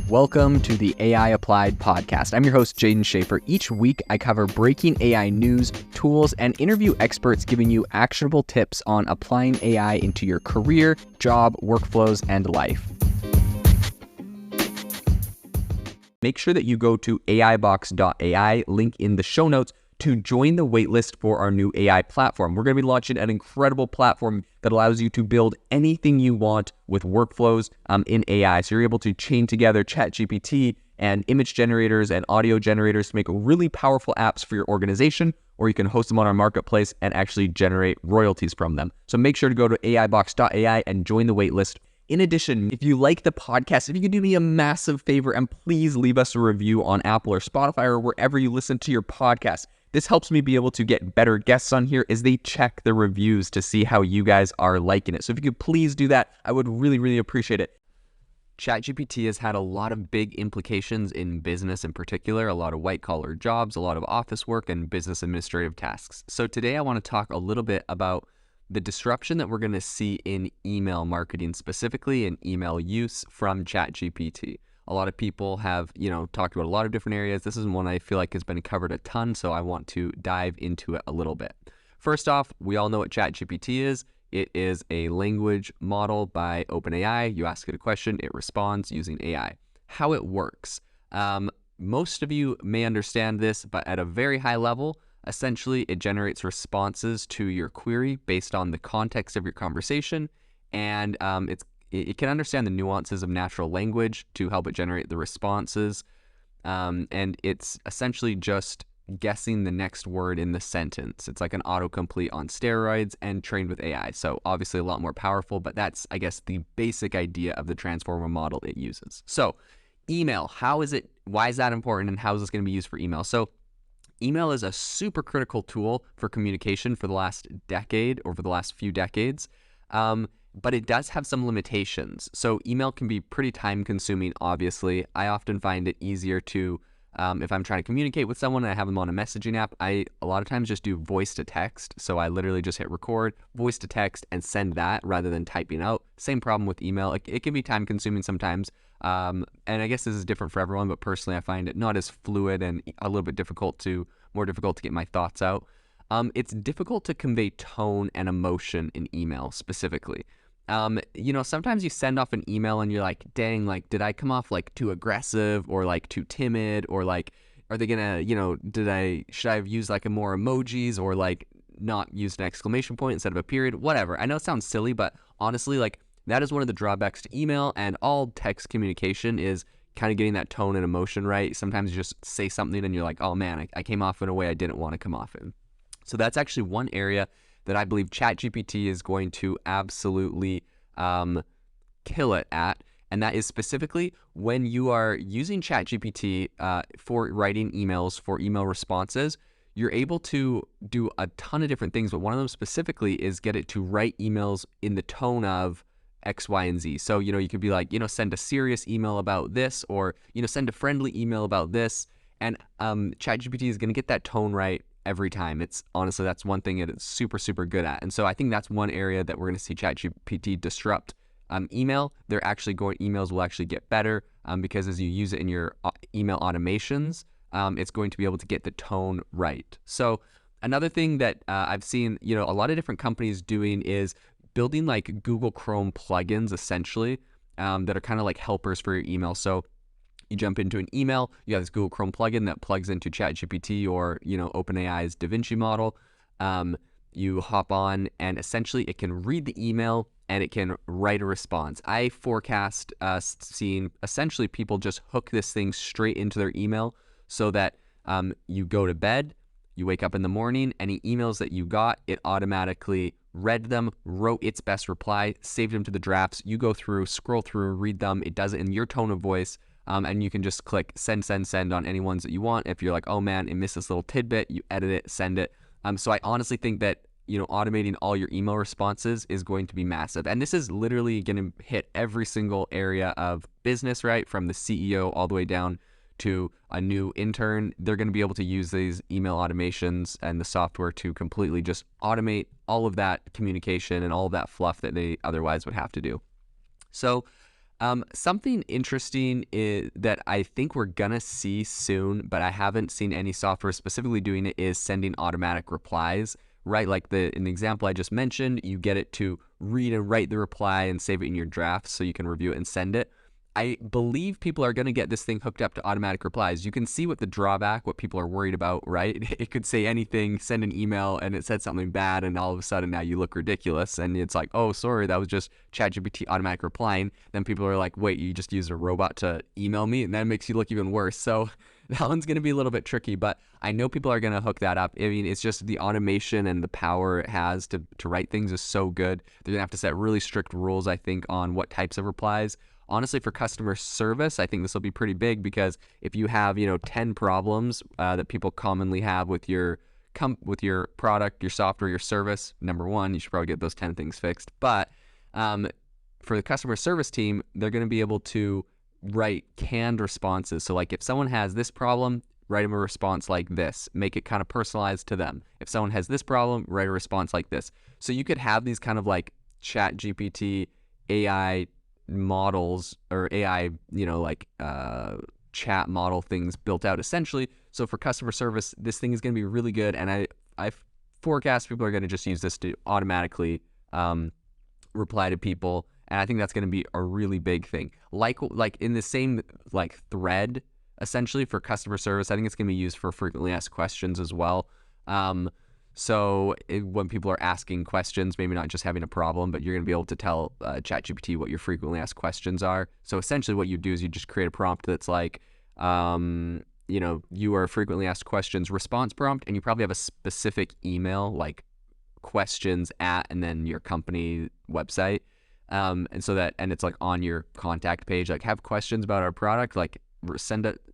Welcome to the AI Applied podcast. I'm your host, Jaden Schaefer. Each week, I cover breaking AI news, tools, and interview experts giving you actionable tips on applying AI into your career, job, workflows, and life. Make sure that you go to aibox.ai, link in the show notes, to join the waitlist for our new AI platform. We're going to be launching an incredible platform that allows you to build anything you want with workflows in AI. So you're able to chain together ChatGPT and image generators and audio generators to make really powerful apps for your organization, or you can host them on our marketplace and actually generate royalties from them. So make sure to go to aibox.ai and join the waitlist. In addition, if you like the podcast, if you could do me a massive favor and please leave us a review on Apple or Spotify or wherever you listen to your podcast. This helps me be able to get better guests on here as they check the reviews to see how you guys are liking it. So if you could please do that, I would really appreciate it. ChatGPT has had a lot of big implications in business in particular, a lot of white-collar jobs, a lot of office work, and business administrative tasks. So today I want to talk a little bit about the disruption that we're going to see in email marketing, specifically in email use from ChatGPT. A lot of people have, talked about a lot of different areas. This is one I feel like has been covered a ton, so I want to dive into it a little bit. First off, we all know what ChatGPT is. It is a language model by OpenAI. You ask it a question, it responds using AI. How it works. Most of you may understand this, but at a very high level, essentially it generates responses to your query based on the context of your conversation, and it can understand the nuances of natural language to help it generate the responses. And it's essentially just guessing the next word in the sentence. It's like an autocomplete on steroids and trained with AI. So obviously a lot more powerful, but that's, I guess, the basic idea of the transformer model it uses. So email, why is that important, and how is this going to be used for email? So email is a super critical tool for communication for the last decade or for the last few decades. But it does have some limitations. So email can be pretty time consuming, obviously. I often find it easier to, if I'm trying to communicate with someone and I have them on a messaging app, I a lot of times just do voice to text. So I literally just hit record, voice to text, and send that rather than typing out. Same problem with email. It can be time consuming sometimes. And I guess this is different for everyone, but personally I find it not as fluid and a little bit more difficult to get my thoughts out. It's difficult to convey tone and emotion in email specifically. Sometimes you send off an email and you're like, dang, like, did I come off like too aggressive or like too timid, or like, are they gonna, should I have used like a more emojis, or like not used an exclamation point instead of a period, whatever. I know it sounds silly, but honestly, like, that is one of the drawbacks to email and all text communication is kind of getting that tone and emotion right. Sometimes you just say something and you're like, oh man, I came off in a way I didn't want to come off in. So that's actually one area that I believe ChatGPT is going to absolutely kill it at, and that is specifically when you are using ChatGPT for writing emails, for email responses. You're able to do a ton of different things, but one of them specifically is get it to write emails in the tone of X, Y, and Z. So, you could be like, send a serious email about this, or, send a friendly email about this, and ChatGPT is going to get that tone right every time. It's honestly, that's one thing it's super good at. And so I think that's one area that we're going to see ChatGPT disrupt email. Emails will actually get better because as you use it in your email automations, it's going to be able to get the tone right. So another thing that I've seen, a lot of different companies doing is building like Google Chrome plugins essentially that are kind of like helpers for your email. So you jump into an email, you have this Google Chrome plugin that plugs into ChatGPT or, OpenAI's DaVinci model. You hop on and essentially it can read the email and it can write a response. I forecast seeing essentially people just hook this thing straight into their email so that you go to bed, you wake up in the morning, any emails that you got, it automatically read them, wrote its best reply, saved them to the drafts. You go through, scroll through, read them. It does it in your tone of voice. And you can just click send on any ones that you want. If you're like, oh man, it missed this little tidbit, you edit it, send it. So I honestly think that, automating all your email responses is going to be massive. And this is literally going to hit every single area of business, right? From the CEO all the way down to a new intern. They're going to be able to use these email automations and the software to completely just automate all of that communication and all of that fluff that they otherwise would have to do. So Something interesting is that I think we're gonna see soon, but I haven't seen any software specifically doing it, is sending automatic replies, right? Like in the example I just mentioned, you get it to read and write the reply and save it in your drafts so you can review it and send it. I believe people are going to get this thing hooked up to automatic replies. You can see what the drawback, what people are worried about, right? It could say anything, send an email, and it said something bad, and all of a sudden now you look ridiculous. And it's like, oh, sorry, that was just ChatGPT automatic replying. Then people are like, wait, you just used a robot to email me? And that makes you look even worse. So that one's going to be a little bit tricky, but I know people are going to hook that up. I mean, it's just the automation and the power it has to write things is so good. They're going to have to set really strict rules, I think, on what types of replies. Honestly, for customer service, I think this will be pretty big, because if you have, 10 problems that people commonly have with your product, your software, your service, number one, you should probably get those 10 things fixed. But for the customer service team, they're going to be able to write canned responses. So like if someone has this problem, write them a response like this, make it kind of personalized to them. If someone has this problem, write a response like this. So you could have these kind of like ChatGPT AI models, or AI, chat model things built out essentially. So for customer service, this thing is going to be really good. And I forecast people are going to just use this to automatically reply to people. And I think that's going to be a really big thing. Like in the same thread, essentially for customer service, I think it's going to be used for frequently asked questions as well. So when people are asking questions, maybe not just having a problem, but you're going to be able to tell ChatGPT what your frequently asked questions are. So essentially what you do is you just create a prompt that's like, you are frequently asked questions response prompt, and you probably have a specific email, like questions at, and then your company website. And it's like on your contact page, like have questions about our product, like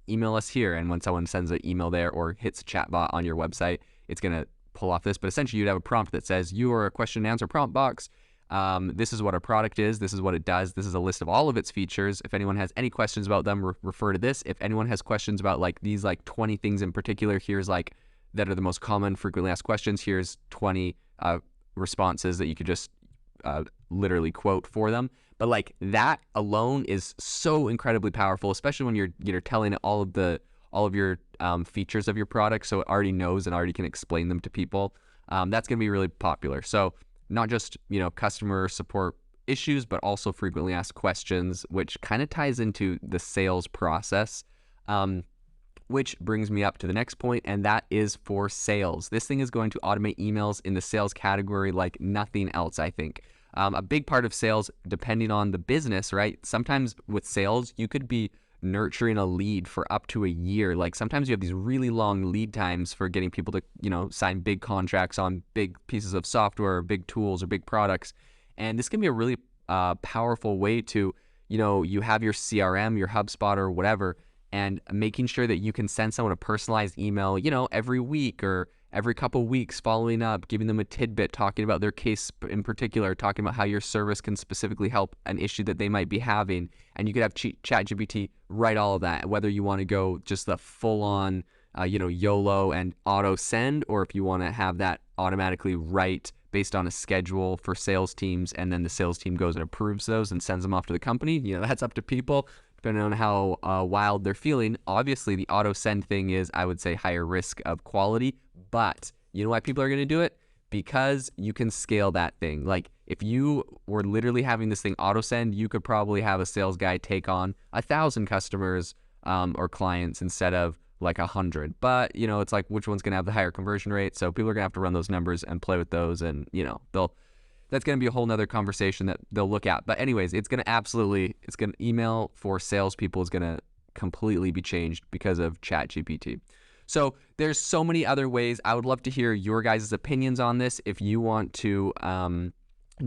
email us here. And when someone sends an email there or hits a chatbot on your website, it's going to pull off this. But essentially you'd have a prompt that says, you are a question and answer prompt box. This is what our product is. This is what it does. This is a list of all of its features. If anyone has any questions about them, refer to this. If anyone has questions about like these 20 things in particular, here's that are the most common frequently asked questions. Here's 20 responses that you could just literally quote for them. But that alone is so incredibly powerful, especially when you're telling it all of your features of your product, so it already knows and already can explain them to people. That's going to be really popular. So not just customer support issues, but also frequently asked questions, which kind of ties into the sales process. Which brings me up to the next point, and that is for sales. This thing is going to automate emails in the sales category like nothing else, I think. A big part of sales, depending on the business, right? Sometimes with sales, you could be nurturing a lead for up to a year. Like sometimes you have these really long lead times for getting people to, sign big contracts on big pieces of software, or big tools, or big products. And this can be a really powerful way to, you have your CRM, your HubSpot or whatever, and making sure that you can send someone a personalized email, every week or every couple weeks, following up, giving them a tidbit, talking about their case in particular, talking about how your service can specifically help an issue that they might be having. And you could have ChatGPT write all of that, whether you want to go just the full-on, YOLO and auto send, or if you want to have that automatically write based on a schedule for sales teams, and then the sales team goes and approves those and sends them off to the company. That's up to people, depending on how wild they're feeling. Obviously, the auto send thing is, I would say, higher risk of quality, but you know why people are going to do it? Because you can scale that thing. Like if you were literally having this thing auto send, you could probably have a sales guy take on 1,000 customers or clients instead of 100. But it's like, which one's going to have the higher conversion rate? So people are going to have to run those numbers and play with those, and that's going to be a whole nother conversation that they'll look at. But anyways, email for salespeople is going to completely be changed because of ChatGPT. So there's so many other ways. I would love to hear your guys' opinions on this. If you want to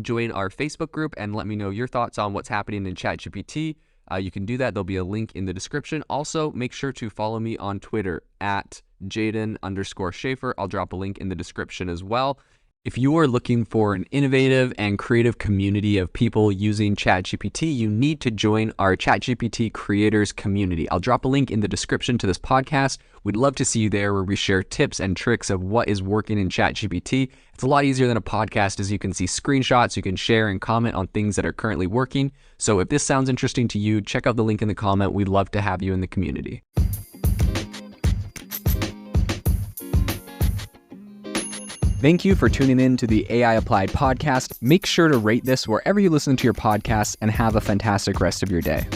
join our Facebook group and let me know your thoughts on what's happening in ChatGPT, you can do that. There'll be a link in the description. Also, make sure to follow me on Twitter at Jaden_Schaefer. I'll drop a link in the description as well. If you are looking for an innovative and creative community of people using ChatGPT, you need to join our ChatGPT creators community. I'll drop a link in the description to this podcast. We'd love to see you there, where we share tips and tricks of what is working in ChatGPT. It's a lot easier than a podcast, as you can see screenshots, you can share and comment on things that are currently working. So if this sounds interesting to you, check out the link in the comment. We'd love to have you in the community. Thank you for tuning in to the AI Applied podcast. Make sure to rate this wherever you listen to your podcasts, and have a fantastic rest of your day.